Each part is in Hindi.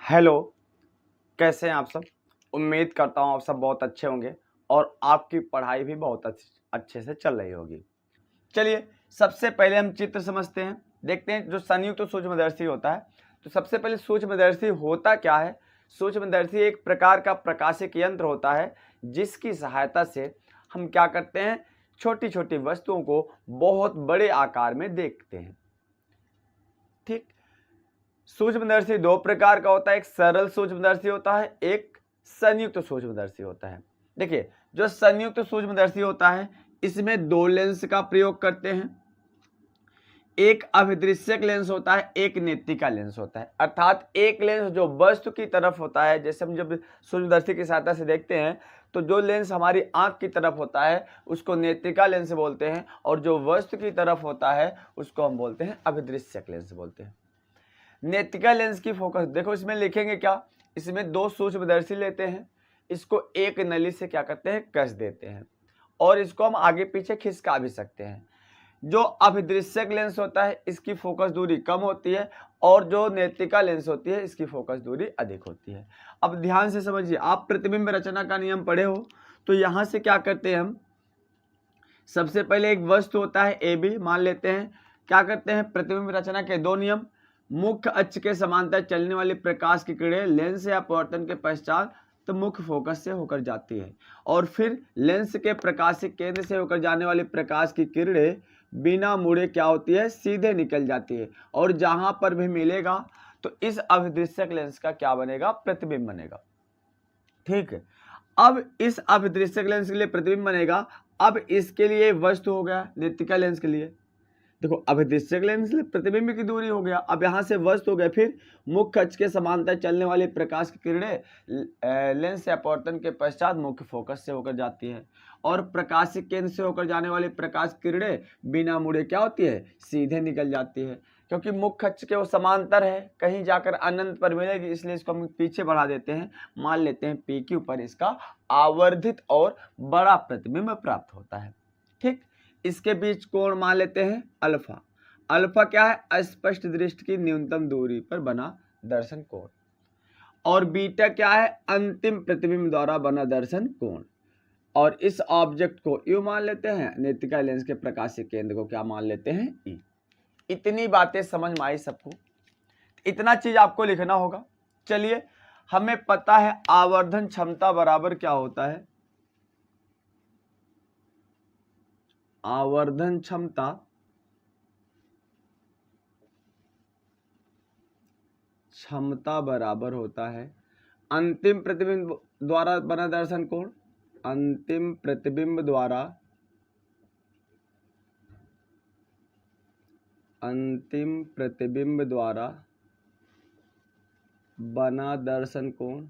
हेलो, कैसे हैं आप सब? उम्मीद करता हूँ आप सब बहुत अच्छे होंगे और आपकी पढ़ाई भी बहुत अच्छे से चल रही होगी। चलिए, सबसे पहले हम चित्र समझते हैं। देखते हैं जो संयुक्त सूक्ष्मदर्शी होता है। तो सबसे पहले सूक्ष्मदर्शी होता क्या है? सूक्ष्मदर्शी एक प्रकार का प्रकाशिक यंत्र होता है जिसकी सहायता से हम क्या करते हैं, छोटी-छोटी वस्तुओं को बहुत बड़े आकार में देखते हैं। ठीक। सूक्ष्मदर्शी दो प्रकार का होता है, एक सरल सूक्ष्मदर्शी होता है, एक संयुक्त सूक्ष्मदर्शी होता है। देखिए, जो संयुक्त सूक्ष्मदर्शी होता है इसमें दो लेंस का प्रयोग करते हैं, एक अभिदृश्यक लेंस होता है, एक नेत्रिका लेंस होता है। अर्थात एक लेंस जो वस्तु की तरफ होता है, जैसे हम जब सूक्ष्मदर्शी की सहायता से देखते हैं तो जो लेंस हमारी आंख की तरफ होता है उसको नेत्रिका लेंस बोलते हैं, और जो वस्तु की तरफ होता है उसको हम बोलते हैं अभिदृश्यक लेंस बोलते हैं। नेत्रिका लेंस की फोकस देखो, इसमें लिखेंगे क्या, इसमें दो सूक्ष्मदर्शी लेते हैं, इसको एक नली से क्या करते हैं, कस देते हैं, और इसको हम आगे पीछे खिसका भी सकते हैं। जो अभिदृश्यक लेंस होता है इसकी फोकस दूरी कम होती है, और जो नेत्रिका लेंस होती है इसकी फोकस दूरी अधिक होती है। अब ध्यान से समझिए, आप प्रतिबिंब रचना का नियम पढ़े हो, तो यहां से क्या करते हैं हम, सबसे पहले एक वस्तु होता है ए बी मान लेते हैं। क्या करते हैं, प्रतिबिंब रचना के दो नियम, मुख्य अक्ष के समांतर चलने वाली प्रकाश की किरणें लेंस या अपवर्तन के पश्चात तो मुख्य फोकस से होकर जाती है, और फिर लेंस के प्रकाशिक केंद्र से होकर जाने वाली प्रकाश की किरणें बिना मुड़े क्या होती है, सीधे निकल जाती है, और जहां पर भी मिलेगा तो इस अभिदृश्यक लेंस का क्या बनेगा, प्रतिबिंब बनेगा। ठीक है, अब इस अभिदृश्यक लेंस के लिए प्रतिबिंब बनेगा। अब इसके लिए वस्तु हो गया, नेत्रिका लेंस के लिए देखो अभिदृश्यक लेंस के लिए प्रतिबिंब की दूरी हो गया, अब यहाँ से वस्तु हो गया, फिर मुख्य अक्ष के समांतर चलने वाली प्रकाश की किरणें लेंस से अपवर्तन के पश्चात मुख्य फोकस से होकर जाती है, और प्रकाशिक केंद्र से होकर जाने वाली प्रकाश किरणें बिना मुड़े क्या होती है, सीधे निकल जाती है। क्योंकि मुख्य अक्ष के वो समांतर है, कहीं जाकर अनंत पर मिलेगी, इसलिए इसको हम पीछे बढ़ा देते हैं, मान लेते हैं पी के ऊपर इसका आवर्धित और बड़ा प्रतिबिंब प्राप्त होता है। ठीक, इसके बीच कोण मान लेते हैं अल्फा। अल्फा क्या है, अस्पष्ट दृष्टि की न्यूनतम दूरी पर बना दर्शन कोण, और बीटा क्या है, अंतिम प्रतिबिंब द्वारा बना दर्शन कोण। और इस ऑब्जेक्ट को यू मान लेते हैं, नेत्रिका लेंस के प्रकाशिक केंद्र को क्या मान लेते हैं, ई। इतनी बातें समझ में आई सबको? इतना चीज आपको लिखना होगा। चलिए, हमें पता है आवर्धन क्षमता बराबर क्या होता है, आवर्धन क्षमता बराबर होता है अंतिम प्रतिबिंब द्वारा बना दर्शन कोण, अंतिम प्रतिबिंब द्वारा बना दर्शन कोण,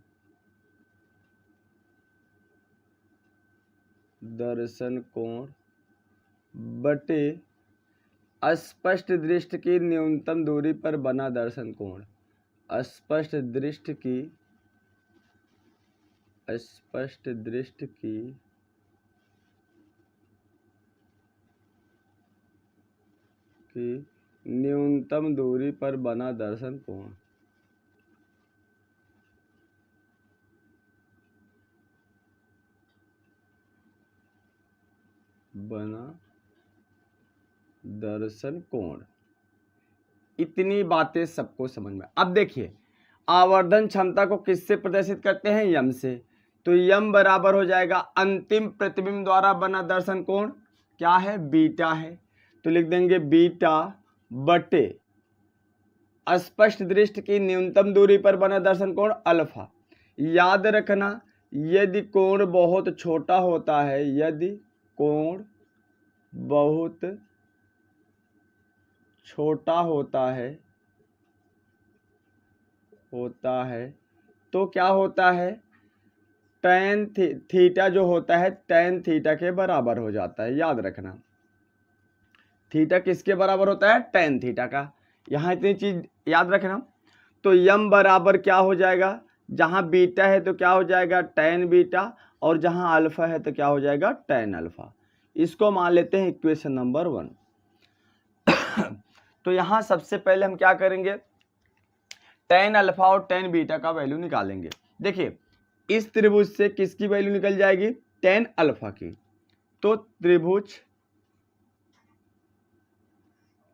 बटे अस्पष्ट दृष्टि की न्यूनतम दूरी पर बना दर्शन कोण। अस्पष्ट दृष्टि की न्यूनतम दूरी पर बना दर्शन कोण। बना दर्शन कोण। इतनी बातें सबको समझ में। अब देखिए, आवर्धन क्षमता को किससे प्रदर्शित करते हैं, यम से। तो यम बराबर हो जाएगा अंतिम प्रतिबिंब द्वारा बना दर्शन कोण क्या है, बीटा है, तो लिख देंगे बीटा बटे अस्पष्ट दृष्टि की न्यूनतम दूरी पर बना दर्शन कोण अल्फा। याद रखना, यदि कोण बहुत छोटा होता है, यदि कोण बहुत छोटा होता है तो क्या होता है, टैन थीटा जो होता है टैन थीटा के बराबर हो जाता है। याद रखना, थीटा किसके बराबर होता है, टैन थीटा का। यहाँ इतनी चीज याद रखना। तो यम बराबर क्या हो जाएगा, जहां बीटा है तो क्या हो जाएगा, टैन बीटा, और जहां अल्फा है तो क्या हो जाएगा, टैन अल्फा। इसको मान लेते हैं इक्वेशन नंबर 1। तो यहां सबसे पहले हम क्या करेंगे, tan अल्फा और tan बीटा का वैल्यू निकालेंगे। देखिए इस त्रिभुज से किसकी वैल्यू निकल जाएगी, tan अल्फा की। तो त्रिभुज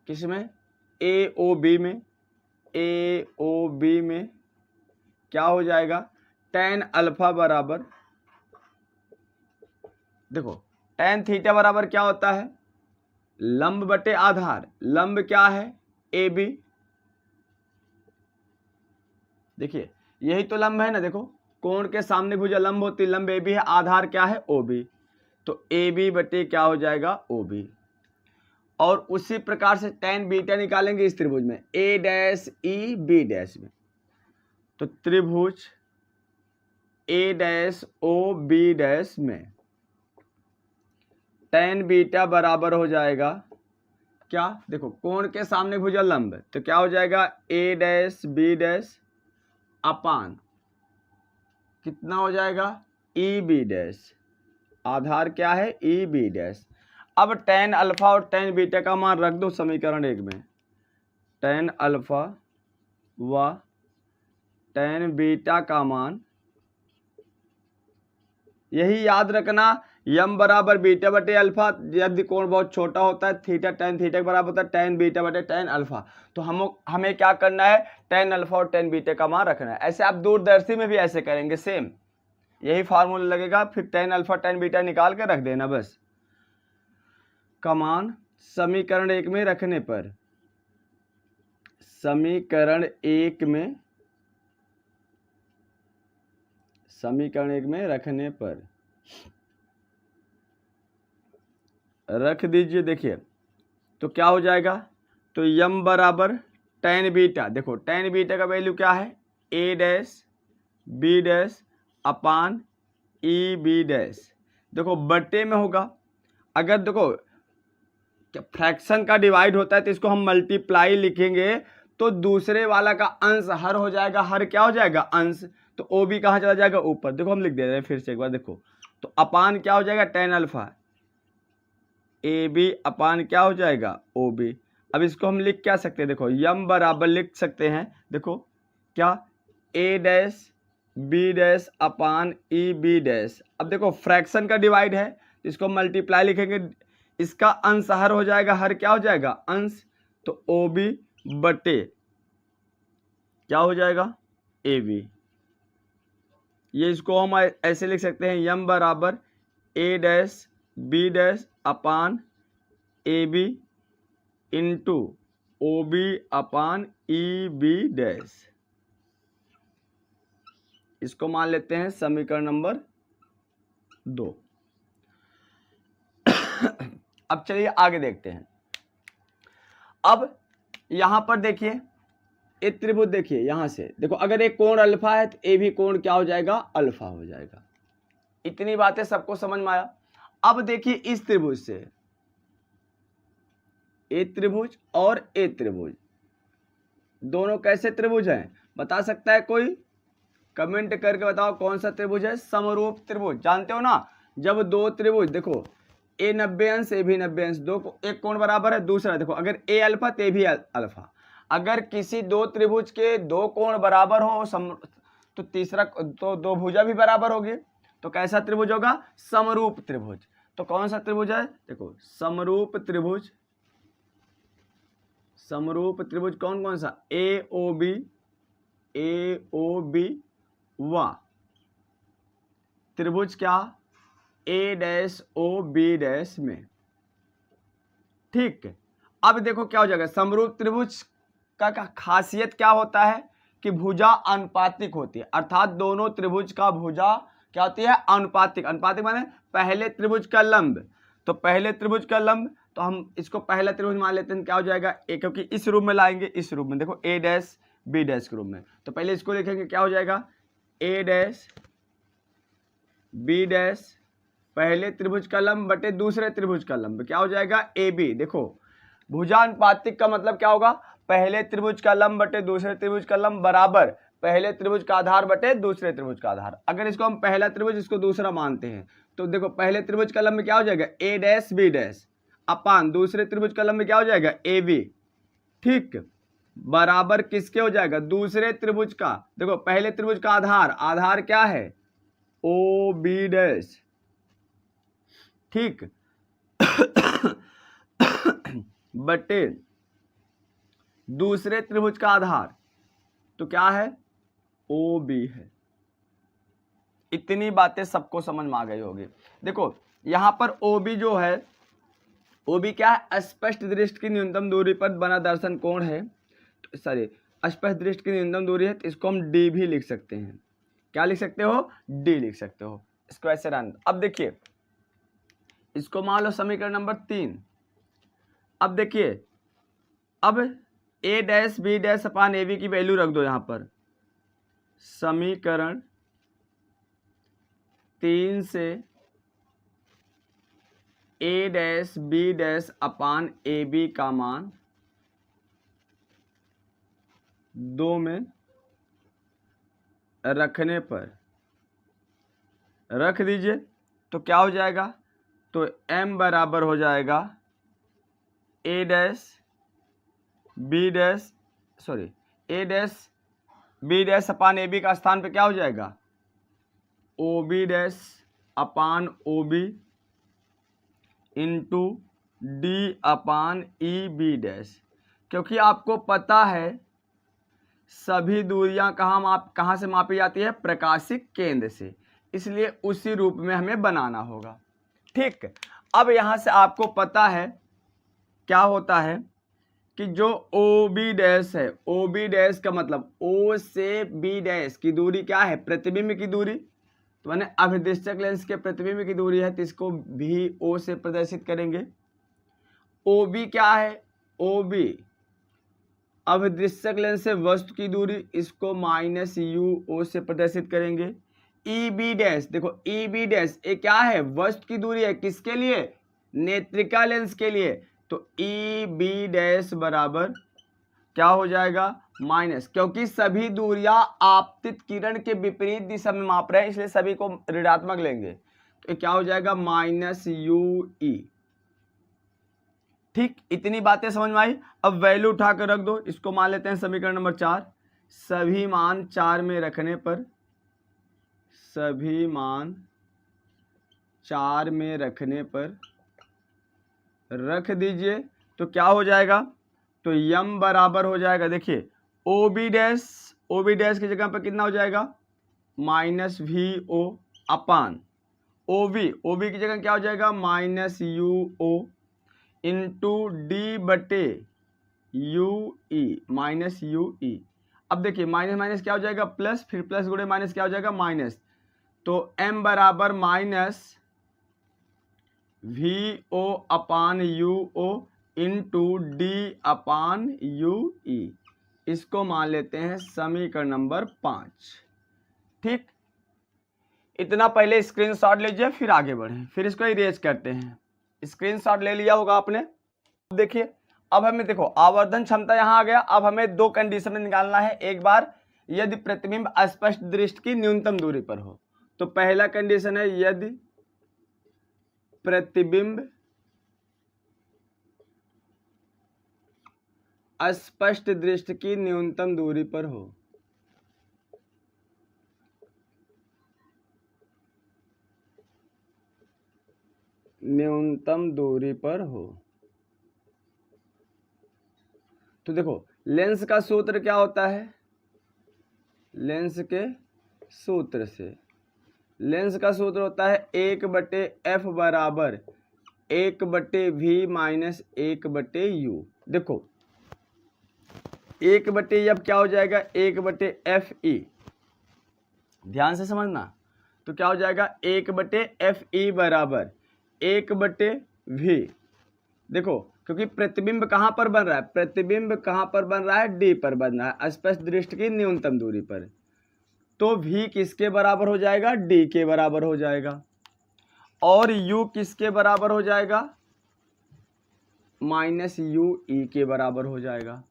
किसमें, AOB में, AOB में क्या हो जाएगा, tan अल्फा बराबर, देखो tan थीटा बराबर क्या होता है, लंब बटे आधार। लंब क्या है, AB। देखिए यही तो लंब है ना, देखो कोण के सामने भुजा लंब होती है, लंब AB है, आधार क्या है OB। तो AB बटे क्या हो जाएगा OB। और उसी प्रकार से tan बीटा निकालेंगे इस त्रिभुज में, A dash E B dash में। तो त्रिभुज A dash O B dash में tan बीटा बराबर हो जाएगा क्या, देखो कोण के सामने भुजा लंब, तो क्या हो जाएगा A डैश B डैश अपान कितना हो जाएगा EB डैश, आधार क्या है EB डैश। अब tan अल्फा और tan बीटा का मान रख दो समीकरण 1 में, tan अल्फा व tan बीटा का मान, यही याद रखना, यम बराबर बीटा बटे अल्फा, यदि कोण बहुत छोटा होता है थीटा tan थीटा के बराबर होता है tan बीटा बटे tan अल्फा। तो हमें क्या करना है, tan अल्फा और tan बीटा का मान रखना है। ऐसे आप दूरदर्शी में भी ऐसे करेंगे, सेम यही फार्मूला लगेगा, फिर tan अल्फा tan बीटा निकाल के रख देना बस। का मान समीकरण 1 में रखने पर, समीकरण 1 में रखने पर रख दीजिए। देखिए तो क्या हो जाएगा, तो यम बराबर tan बीटा, देखो tan बीटा का वैल्यू क्या है A dash B dash upon EB dash, देखो बटे में होगा। अगर देखो फ्रैक्शन का डिवाइड होता है तो इसको हम मल्टीप्लाई लिखेंगे, तो दूसरे वाला का अंश हर हो जाएगा, हर क्या हो जाएगा अंश, तो OB कहाँ चला जाएगा ऊपर। देखो हम लिख दे रहे हैं फिर से एक बार, देखो तो अपान क्या हो जाएगा tan अल्फा AB अपान क्या हो जाएगा OB। अब इसको हम लिख क्या सकते हैं, देखो यम बराबर लिख सकते हैं, देखो क्या A dash B dash upon EB dash. अब देखो फ्रैक्शन का डिवाइड है, इसको मल्टीप्लाई लिखेंगे, इसका अंश हर हो जाएगा, हर क्या हो जाएगा अंश, तो OB बटे क्या हो जाएगा AB। ये इसको हम ऐसे लिख सकते हैं, यम बराबर A dash B dash upon AB into OB upon EB dash. इसको मान लेते हैं समीकरण नंबर 2। अब चलिए आगे देखते हैं। अब यहां पर देखिए एक त्रिभुज, देखिए यहां से देखो, अगर एक कोण अल्फा है तो ए भी कोण क्या हो जाएगा अल्फा हो जाएगा। इतनी बातें सबको समझ में आया। अब देखिए इस त्रिभुज से ए त्रिभुज और ए त्रिभुज दोनों कैसे त्रिभुज हैं, बता सकता है कोई, कमेंट करके बताओ कौन सा त्रिभुज है, समरूप त्रिभुज। जानते हो ना, जब दो त्रिभुज, देखो ए 90 अंश ए भी 90 अंश, दो एक कोण बराबर है, दूसरा देखो अगर ए अल्फा तो ए भी अल्फा। अगर किसी दो त्रिभुज के दो कोण बराबर हो तो तीसरा तो दो भुजा भी बराबर होगी, तो कैसा त्रिभुज होगा, समरूप त्रिभुज। तो कौन सा त्रिभुज है, देखो समरूप त्रिभुज। समरूप त्रिभुज कौन कौन सा, AOB व त्रिभुज क्या A डैश OB डैश में। ठीक है, अब देखो क्या हो जाएगा, समरूप त्रिभुज का खासियत क्या होता है कि भुजा अनुपातिक होती है, अर्थात दोनों त्रिभुज का भुजा क्या होती है अनुपातिक। अनुपातिक माने पहले त्रिभुज का लंब, तो पहले त्रिभुज का लंब, तो हम इसको पहला त्रिभुज मान लेते हैं, क्या हो जाएगा ए, क्योंकि इस रूप में लाएंगे, इस रूप में देखो A डैश B डैश के रूप में, तो पहले इसको लिखेंगे, क्या हो जाएगा A डैश B डैश पहले त्रिभुज का लंब बटे दूसरे त्रिभुज का लंब, क्या हो जाएगा AB। देखो भुजा अनुपातिक का मतलब क्या होगा, पहले त्रिभुज का लंब बटे दूसरे त्रिभुज का लंब बराबर पहले त्रिभुज का आधार बटे दूसरे त्रिभुज का आधार। अगर इसको हम पहला त्रिभुज इसको दूसरा मानते हैं, तो देखो पहले त्रिभुज का लंब क्या हो जाएगा A डैश B डैश अपान दूसरे त्रिभुज का लंब क्या हो जाएगा AB। ठीक, बराबर किसके हो जाएगा, दूसरे त्रिभुज का। देखो पहले त्रिभुज का आधार, आधार क्या है, ओ बी डैश, ठीक बटे दूसरे त्रिभुज का आधार तो क्या है, ओ बी है। इतनी बातें सबको समझ में आ गई होगी। देखो यहां पर ओ बी जो है, ओ बी क्या है, स्पष्ट दृष्टि की न्यूनतम दूरी पर बना दर्शन कोण है, सॉरी स्पष्ट दृष्टि की न्यूनतम दूरी है, तो इसको हम डी भी लिख सकते हैं। क्या लिख सकते हो, डी लिख सकते हो। इसको ऐसे रन, अब देखिए इसको मान लो समीकरण नंबर 3। अब देखिए, अब A dash B dash upon A B की वैल्यू रख दो यहां पर। समीकरण 3 से A dash B dash upon A B का मान 2 में रखने पर रख दीजिए तो क्या हो जाएगा, तो m बराबर हो जाएगा A dash B dash, sorry A dash B dash upon A B का स्थान पे क्या हो जाएगा, O B dash upon O B into D upon E B dash. क्योंकि आपको पता है सभी दूरियां कहाँ से मापी जाती है, प्रकाशिक केंद्र से, इसलिए उसी रूप में हमें बनाना होगा। ठीक, अब यहां से आपको पता है क्या होता है कि जो ओ बी डैश है, ओ बी डैश का मतलब ओ से बी डैश की दूरी क्या है, प्रतिबिंब की दूरी, तो मैंने अभिदृश्यक लेंस के प्रतिबिंब की दूरी है, तो इसको भी ओ से प्रदर्शित करेंगे। ओ बी क्या है, ओ बी अभिदृश्यक लेंस से वस्तु की दूरी, इसको माइनस यू ओ से प्रदर्शित करेंगे। ई बी डैश, देखो ई बी डैश ये क्या है, वस्तु की दूरी है, किसके लिए, नेत्रिका लेंस के लिए, तो ई बी डैश बराबर क्या हो जाएगा, माइनस, क्योंकि सभी दूरियां आपतित किरण के विपरीत दिशा में माप रहे हैं, इसलिए सभी को ऋणात्मक लेंगे, तो क्या हो जाएगा माइनस यू ई। ठीक, इतनी बातें समझ में आई। अब वैल्यू उठा कर रख दो, इसको मान लेते हैं समीकरण नंबर 4। सभी मान 4 में रखने पर, सभी मान 4 में रखने पर रख दीजिए तो क्या हो जाएगा, तो यम बराबर हो जाएगा, देखिए ओ बी डैश की जगह पर कितना हो जाएगा, minus V O upon O B की जगह क्या हो जाएगा, माइनस यू ओ इंटू डी बटे U E, minus U E. अब देखिए माइनस माइनस क्या हो जाएगा प्लस, फिर प्लस गुणे माइनस क्या हो जाएगा माइनस, तो m बराबर minus V O upon you O into D upon u e. इसको मान लेते हैं समीकरण नंबर 5। ठीक, इतना पहले स्क्रीनशॉट लीजिए, फिर आगे बढ़ें, फिर इसको इरेज करते हैं। स्क्रीनशॉट ले लिया होगा आपने। देखिए अब हमें देखो आवर्धन क्षमता यहां आ गया। अब हमें दो कंडीशन निकालना है। एक बार यदि प्रतिबिंब स्पष्ट दृष्टि की न्यूनतम दूरी पर हो, तो पहला कंडीशन है यदि प्रतिबिंब स्पष्ट दृष्टि की न्यूनतम दूरी पर हो। न्यूनतम दूरी पर हो तो देखो लेंस का सूत्र क्या होता है, लेंस के सूत्र से, लेंस का सूत्र होता है 1/f बराबर 1/v माइनस 1/u। देखो 1/f क्या हो जाएगा 1/fe, ध्यान से समझना, तो क्या हो जाएगा 1/fe बराबर 1/v। देखो क्योंकि प्रतिबिंब कहां पर बन रहा है, प्रतिबिंब कहां पर बन रहा है, डी पर बन रहा है, स्पष्ट दृष्टि की न्यूनतम दूरी पर, तो v किसके बराबर हो जाएगा, d के बराबर हो जाएगा, और u किसके बराबर हो जाएगा, माइनस यू ई के बराबर हो जाएगा।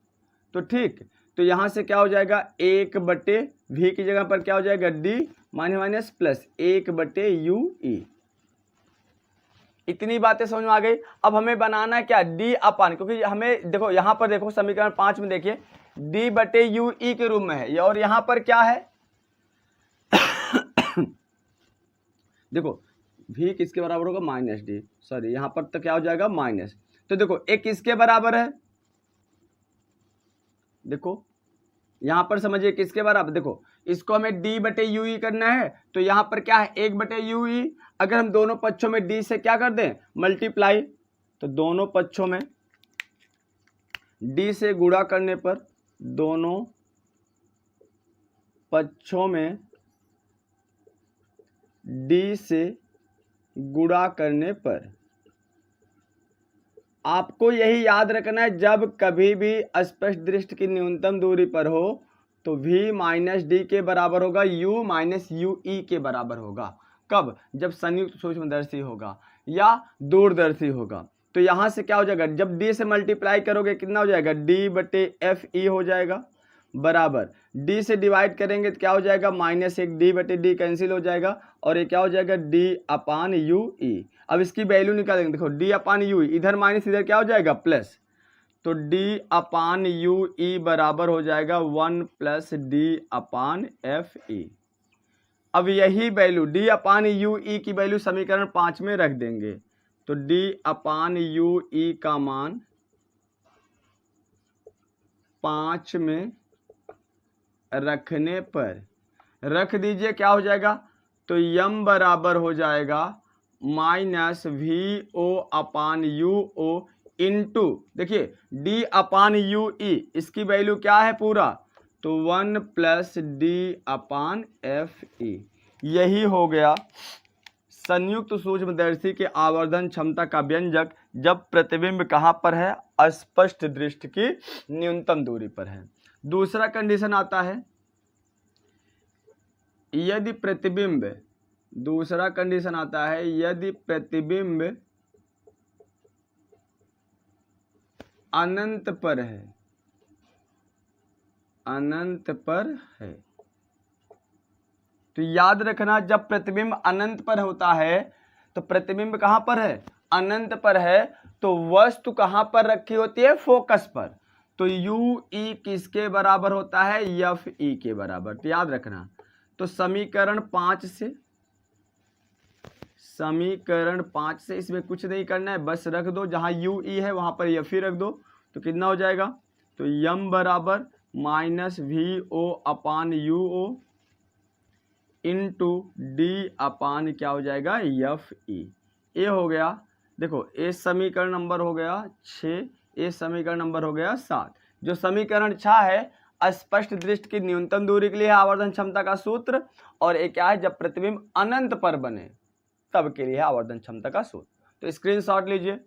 तो ठीक, तो यहां से क्या हो जाएगा 1/v की जगह पर क्या हो जाएगा d minus minus plus 1/u ई। इतनी बातें समझ में आ गई। अब हमें बनाना है क्या, डी अपान, क्योंकि हमें देखो यहाँ पर देखो समीकरण 5 में देखिए डी बटे यू ई के रूप में है, और यहाँ पर क्या है देखो v किसके बराबर होगा, माइनस डी, सॉरी यहाँ पर तो क्या हो जाएगा माइनस। तो देखो एक किसके बराबर है, देखो यहाँ पर समझिए किसके बराबर, देखो इसको हमें d बटे यू ई करना है, तो यहाँ पर क्या है 1 बटे यू ई। अगर हम दोनों पक्षों में d से क्या कर दें मल्टीप्लाई, तो दोनों पक्षों में d से गुणा करने पर, दोनों पक्षों में d से गुणा करने पर, आपको यही याद रखना है जब कभी भी स्पष्ट दृष्टि की न्यूनतम दूरी पर हो तो v माइनस डी के बराबर होगा u माइनस यू ई के बराबर होगा। कब, जब संयुक्त सूक्ष्मदर्शी होगा या दूरदर्शी होगा। तो यहाँ से क्या हो जाएगा, जब d से मल्टीप्लाई करोगे कितना हो जाएगा, d बटे एफ ई हो जाएगा, बराबर d से डिवाइड करेंगे तो क्या हो जाएगा माइनस 1, d बटे डी कैंसिल हो जाएगा, और ये क्या हो जाएगा d अपान यू ई। अब इसकी वैल्यू निकालेंगे, देखो d अपान यू ई, इधर माइनस इधर क्या हो जाएगा प्लस, तो d अपान यू ई बराबर हो जाएगा 1 प्लस डी अपान एफ ई। अब यही वैल्यू d अपान यू ई की वैल्यू समीकरण 5 में रख देंगे, तो d अपान यू ई का मान 5 में रखने पर रख दीजिए, क्या हो जाएगा, तो यम बराबर हो जाएगा minus V O upon you O into, देखिए d अपान यू ई, इसकी वैल्यू क्या है पूरा, तो 1 plus d upon f e. यही हो गया संयुक्त सूक्ष्मदर्शी के आवर्धन क्षमता का व्यंजक जब प्रतिबिंब कहाँ पर है, अस्पष्ट दृष्टि की न्यूनतम दूरी पर है। दूसरा कंडीशन आता है यदि प्रतिबिंब, दूसरा कंडीशन आता है यदि प्रतिबिंब अनंत पर है, अनंत पर है। तो याद रखना जब प्रतिबिंब अनंत पर होता है तो प्रतिबिंब कहाँ पर है, अनंत पर है, तो वस्तु कहाँ पर रखी होती है, फोकस पर। तो यू ई किसके बराबर होता है, एफ ई के बराबर। तो याद रखना, तो समीकरण 5 से, समीकरण 5 से इसमें कुछ नहीं करना है, बस रख दो जहाँ यू ई है वहाँ पर एफ ई रख दो, तो कितना हो जाएगा, तो यम बराबर minus V O upon you O into D upon क्या हो जाएगा एफ ई। ये हो गया, देखो ये समीकरण नंबर हो गया 6, ये समीकरण नंबर हो गया 7। जो समीकरण 6 है स्पष्ट दृष्टि की न्यूनतम दूरी के लिए है आवर्धन क्षमता का सूत्र, और ये क्या है जब प्रतिबिंब अनंत पर बने तब के लिए है आवर्धन क्षमता का सूत्र। तो स्क्रीनशॉट लीजिए।